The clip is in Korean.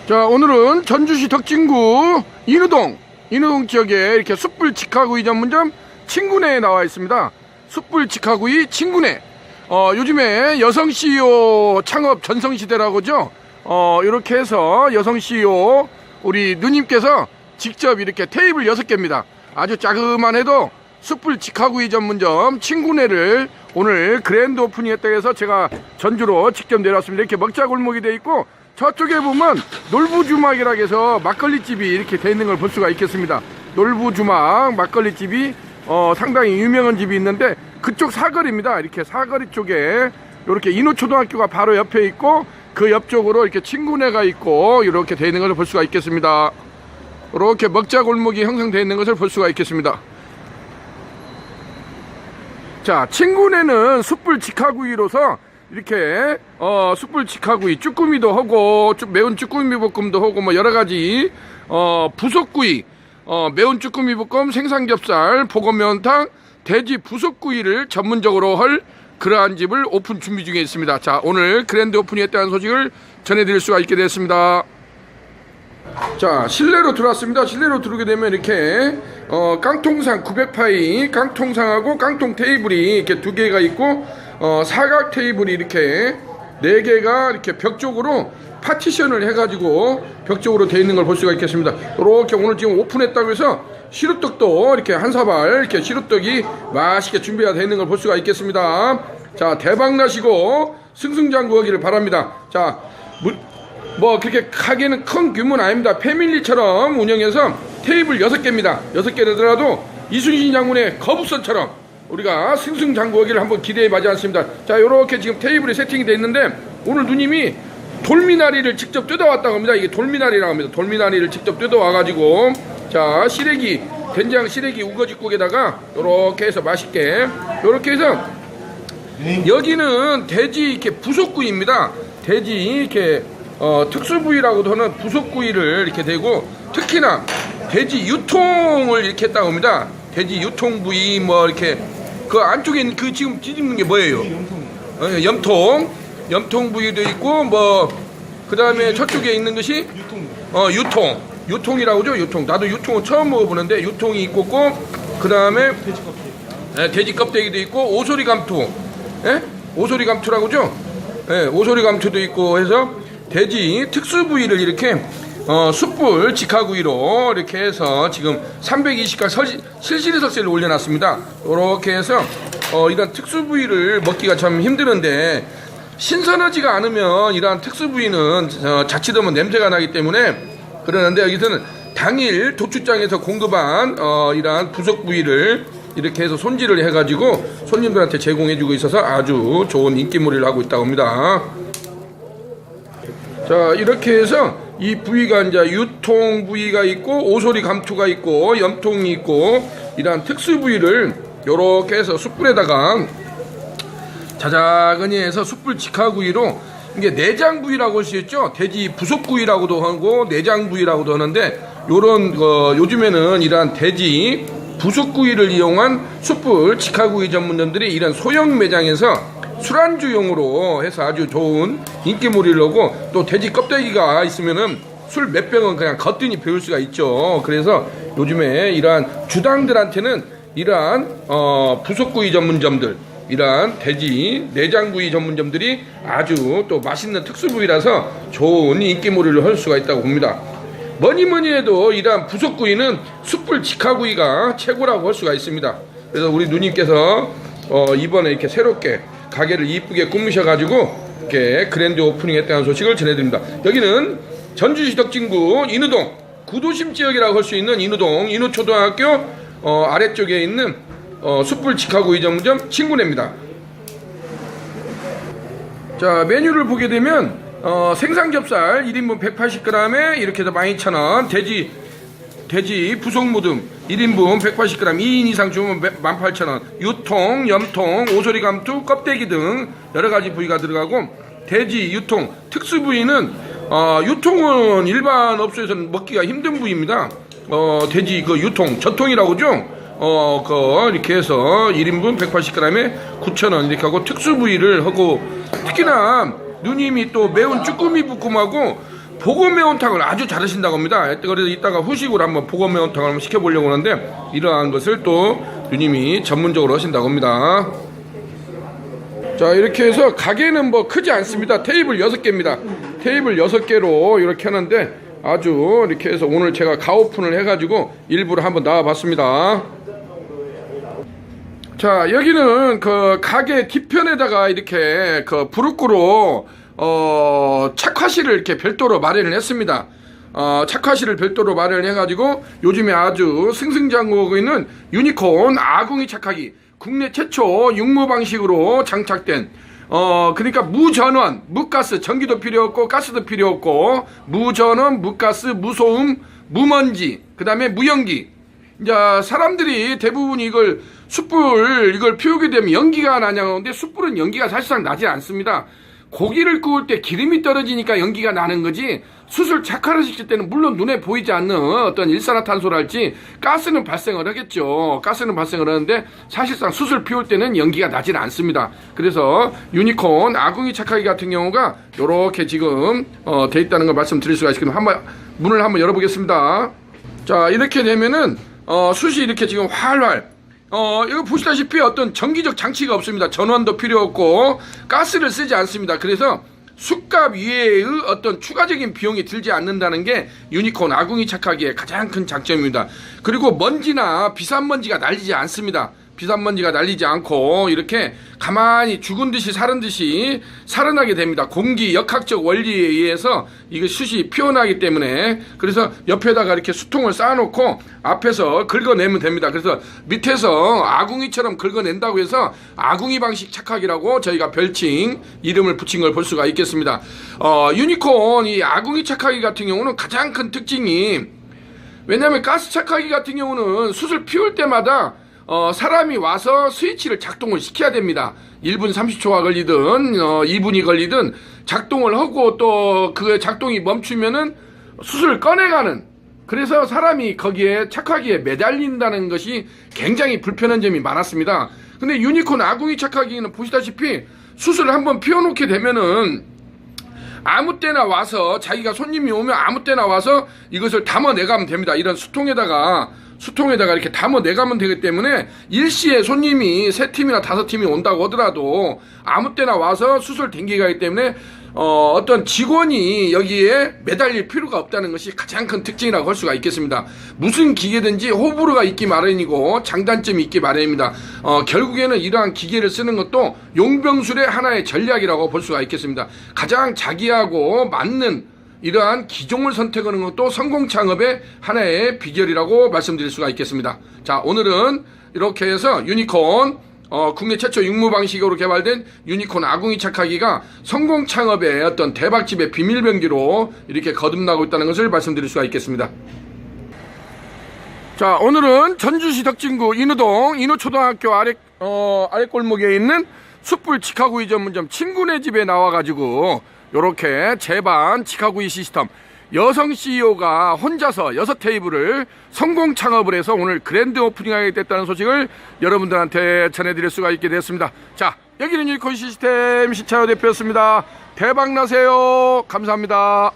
자, 오늘은 전주시 덕진구 인우동 지역에 이렇게 숯불 직화구이 전문점 친구네에 나와 있습니다. 숯불 직화구이 친구네. 요즘에 여성 CEO 창업 전성시대라고죠. 이렇게 해서 여성 CEO 우리 누님께서 직접 이렇게 테이블 6개입니다. 아주 자그만 해도 숯불 직화구이 전문점 친구네를 오늘 그랜드 오프닝 했다고 해서 제가 전주로 직접 내려왔습니다. 이렇게 먹자 골목이 되어 있고, 저쪽에 보면 놀부주막이라고 해서 막걸리집이 이렇게 되어 있는 걸 볼 수가 있겠습니다. 놀부주막 막걸리집이 상당히 유명한 집이 있는데, 그쪽 사거리입니다. 이렇게 사거리 쪽에 이렇게 인후초등학교가 바로 옆에 있고, 그 옆쪽으로 이렇게 친구네가 있고 이렇게 되어 있는 것을 볼 수가 있겠습니다. 이렇게 먹자 골목이 형성되어 있는 것을 볼 수가 있겠습니다. 자, 친구네는 숯불 직화구이로서 이렇게 숯불 직화구이 쭈꾸미도 하고 매운 쭈꾸미 볶음도 하고 뭐 여러가지 부속구이, 매운 쭈꾸미 볶음, 생삼겹살, 보건면탕, 돼지 부속구이를 전문적으로 할 그러한 집을 오픈 준비 중에 있습니다. 자, 오늘 그랜드 오픈이 했다는 소식을 전해드릴 수가 있게 됐습니다. 자, 실내로 들어왔습니다. 실내로 들어오게 되면 이렇게 깡통상 900파이 깡통상하고 깡통 테이블이 이렇게 2개가 있고, 사각 테이블이 이렇게 4개가 이렇게 벽 쪽으로 파티션을 해가지고 벽 쪽으로 되어 있는 걸 볼 수가 있겠습니다. 이렇게 오늘 지금 오픈했다고 해서 시루떡도 이렇게 한 사발 이렇게 시루떡이 맛있게 준비가 되어 있는 걸 볼 수가 있겠습니다. 자, 대박 나시고 승승장구하기를 바랍니다. 자, 뭐 그렇게 가게는 큰 규모는 아닙니다. 패밀리처럼 운영해서 테이블 6개입니다. 6개라도 이순신 장군의 거북선처럼 우리가 승승장구하기를 한번 기대해 마지 않습니다. 자, 요렇게 지금 테이블이 세팅이 되어 있는데, 오늘 누님이 돌미나리를 직접 뜯어왔다고 합니다. 이게 돌미나리라고 합니다. 돌미나리를 직접 뜯어와가지고, 자, 시래기, 된장 시래기 우거지국에다가 요렇게 해서 맛있게, 요렇게 해서 여기는 돼지 이렇게 부속구이입니다. 돼지 이렇게 특수부위라고도 하는 부속구이를 이렇게 되고, 특히나 돼지 유통을 이렇게 했다고 합니다. 돼지 유통부위 뭐 이렇게 그 안쪽에 있는 그 지금 뒤집는 게 뭐예요? 염통 부위도 있고, 뭐 그 다음에 저쪽에 있는 것이 유통이라고 하죠. 유통. 나도 유통은 처음 먹어보는데 유통이 있고, 그 다음에 돼지 껍데기도 있고, 오소리 감투, 오소리 감투라고 하죠. 오소리 감투도 있고 해서 돼지 특수 부위를 이렇게 숯불 직화구이로 이렇게 해서 지금 320가 실시리설세를 올려놨습니다. 이렇게 해서 이런 특수 부위를 먹기가 참 힘드는데, 신선하지가 않으면 이러한 특수 부위는 자칫하면 냄새가 나기 때문에 그러는데, 여기서는 당일 도축장에서 공급한 이러한 부속 부위를 이렇게 해서 손질을 해가지고 손님들한테 제공해주고 있어서 아주 좋은 인기몰이를 하고 있다고 합니다. 자, 이렇게 해서 이 부위가 이제 유통 부위가 있고, 오소리 감투가 있고, 염통이 있고, 이러한 특수 부위를 요렇게 해서 숯불에다가 자작은이 해서 숯불 직화구이로, 이게 내장 부위라고 할 수 있죠. 돼지 부속구이라고도 하고 내장 부위라고도 하는데, 요런 요즘에는 이러한 돼지 부속구이를 이용한 숯불 직화구이 전문점들이 이런 소형 매장에서 술안주용으로 해서 아주 좋은 인기몰이를 하고, 또 돼지 껍데기가 있으면은 술 몇 병은 그냥 거뜬히 배울 수가 있죠. 그래서 요즘에 이러한 주당들한테는 이러한 부속구이 전문점들, 이러한 돼지 내장구이 전문점들이 아주 또 맛있는 특수부위라서 좋은 인기몰이를 할 수가 있다고 봅니다. 뭐니뭐니 해도 이러한 부속구이는 숯불 직화구이가 최고라고 할 수가 있습니다. 그래서 우리 누님께서 이번에 이렇게 새롭게 가게를 이쁘게 꾸미셔가지고 이렇게 그랜드 오프닝 했다는 소식을 전해드립니다. 여기는 전주시 덕진구 인우동 구도심 지역이라고 할 수 있는 인우동 인후초등학교 아래쪽에 있는 숯불 직화구이 전문점 친구네입니다. 자, 메뉴를 보게 되면 생삼겹살 1인분 180g에 이렇게 해서 12,000원, 돼지 부속무듬 1인분 180g 2인 이상 주면 18,000원, 유통, 염통, 오소리 감투, 껍데기 등 여러가지 부위가 들어가고, 돼지 유통 특수 부위는 유통은 일반 업소에서는 먹기가 힘든 부위입니다. 돼지 그 유통 전통이라고 하죠. 이렇게 해서 1인분 180g에 9,000원 이렇게 하고, 특수 부위를 하고, 특히나 누님이 또 매운 쭈꾸미 볶음하고 보고 매운탕을 아주 잘하신다고 합니다. 그래서 이따가 후식으로 한번 보고 매운탕을 한번 시켜보려고 하는데, 이러한 것을 또 누님이 전문적으로 하신다고 합니다. 자, 이렇게 해서 가게는 뭐 크지 않습니다. 테이블 6개입니다. 테이블 6개로 이렇게 하는데, 아주 이렇게 해서 오늘 제가 가오픈을 해가지고 일부러 한번 나와봤습니다. 자, 여기는 그 가게 뒤편에다가 이렇게 그 부르꾸로 착화실을 이렇게 별도로 마련을 했습니다. 착화실을 별도로 마련을 해가지고 요즘에 아주 승승장구하고 있는 유니콘 아궁이 착화기, 국내 최초 육무 방식으로 장착된 그러니까 무전원, 무가스, 전기도 필요 없고 가스도 필요 없고 무전원, 무가스, 무소음, 무먼지, 그 다음에 무연기. 이제 사람들이 대부분 이걸 숯불 이걸 피우게 되면 연기가 나냐고 하는데, 숯불은 연기가 사실상 나지 않습니다. 고기를 구울 때 기름이 떨어지니까 연기가 나는 거지, 숯을 착화를 시킬 때는 물론 눈에 보이지 않는 어떤 일산화탄소랄지 가스는 발생을 하겠죠. 가스는 발생을 하는데 사실상 숯을 피울 때는 연기가 나지는 않습니다. 그래서 유니콘 아궁이 착화기 같은 경우가 이렇게 지금 돼 있다는 걸 말씀드릴 수가 있습니다. 문을 한번 열어보겠습니다. 자, 이렇게 되면은 숯이 이렇게 지금 활활, 이거 보시다시피 어떤 전기적 장치가 없습니다. 전원도 필요 없고 가스를 쓰지 않습니다. 그래서 숯값 이외의 어떤 추가적인 비용이 들지 않는다는 게 유니콘 아궁이 착화기의 가장 큰 장점입니다. 그리고 먼지나 비산먼지가 날리지 않습니다. 비산먼지가 날리지 않고 이렇게 가만히 죽은 듯이 사른 듯이 살아나게 됩니다. 공기 역학적 원리에 의해서 이거 숯이 피어나기 때문에. 그래서 옆에다가 이렇게 수통을 쌓아놓고 앞에서 긁어내면 됩니다. 그래서 밑에서 아궁이처럼 긁어낸다고 해서 아궁이 방식 착화기라고 저희가 별칭 이름을 붙인 걸 볼 수가 있겠습니다. 유니콘 이 아궁이 착화기 같은 경우는 가장 큰 특징이, 왜냐하면 가스 착화기 같은 경우는 숯을 피울 때마다 사람이 와서 스위치를 작동을 시켜야 됩니다. 1분 30초가 걸리든 2분이 걸리든 작동을 하고, 또 그 작동이 멈추면은 숯을 꺼내가는, 그래서 사람이 거기에 착화기에 매달린다는 것이 굉장히 불편한 점이 많았습니다. 근데 유니콘 아궁이 착화기는 보시다시피 숯을 한번 피워놓게 되면은 아무 때나 와서, 자기가 손님이 오면 아무 때나 와서 이것을 담아내가면 됩니다. 이런 수통에다가 이렇게 담아내가면 되기 때문에 일시에 손님이 3팀이나 5팀이 온다고 하더라도 아무 때나 와서 숯을 댕기가기 때문에 어떤 직원이 여기에 매달릴 필요가 없다는 것이 가장 큰 특징이라고 할 수가 있겠습니다. 무슨 기계든지 호불호가 있기 마련이고 장단점이 있기 마련입니다. 결국에는 이러한 기계를 쓰는 것도 용병술의 하나의 전략이라고 볼 수가 있겠습니다. 가장 자기하고 맞는 이러한 기종을 선택하는 것도 성공 창업의 하나의 비결이라고 말씀드릴 수가 있겠습니다. 자, 오늘은 이렇게 해서 유니콘 국내 최초 육무 방식으로 개발된 유니콘 아궁이 착화기가 성공 창업의 어떤 대박집의 비밀병기로 이렇게 거듭나고 있다는 것을 말씀드릴 수가 있겠습니다. 자, 오늘은 전주시 덕진구 인우동 인우초등학교 아랫골목에 있는 숯불 직화구이 전문점 친구네 집에 나와가지고 요렇게 제반 직화구이 시스템, 여성 CEO가 혼자서 6테이블을 성공 창업을 해서 오늘 그랜드 오프닝하게 됐다는 소식을 여러분들한테 전해드릴 수가 있게 됐습니다. 자, 여기는 유니콘 시스템 시차여 대표였습니다. 대박 나세요. 감사합니다.